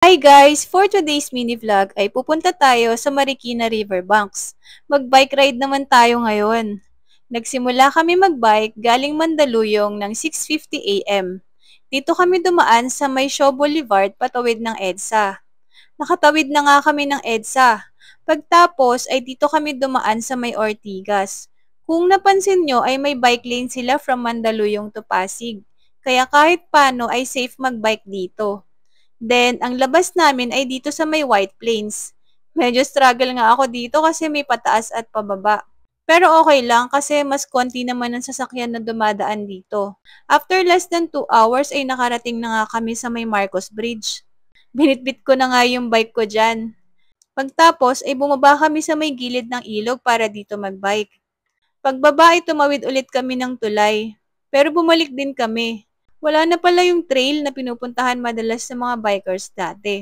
Hi guys! For today's mini vlog ay pupunta tayo sa Marikina Riverbanks. Mag-bike ride naman tayo ngayon. Nagsimula kami mag-bike galing Mandaluyong ng 6:50 AM. Dito kami dumaan sa may Shaw Boulevard patawid ng EDSA. Nakatawid na nga kami ng EDSA. Pagtapos ay dito kami dumaan sa may Ortigas. Kung napansin nyo ay may bike lane sila from Mandaluyong to Pasig. Kaya kahit paano ay safe mag-bike dito. Then, ang labas namin ay dito sa may White Plains. Medyo struggle nga ako dito kasi may pataas at pababa. Pero okay lang kasi mas konti naman ang sasakyan na dumadaan dito. After less than 2 hours ay nakarating na nga kami sa may Marcos Bridge. Binitbit ko na nga yung bike ko dyan. Pagtapos ay bumaba kami sa may gilid ng ilog para dito magbike. Pagbaba ay tumawid ulit kami ng tulay. Pero bumalik din kami. Wala na pala yung trail na pinupuntahan madalas sa mga bikers dati.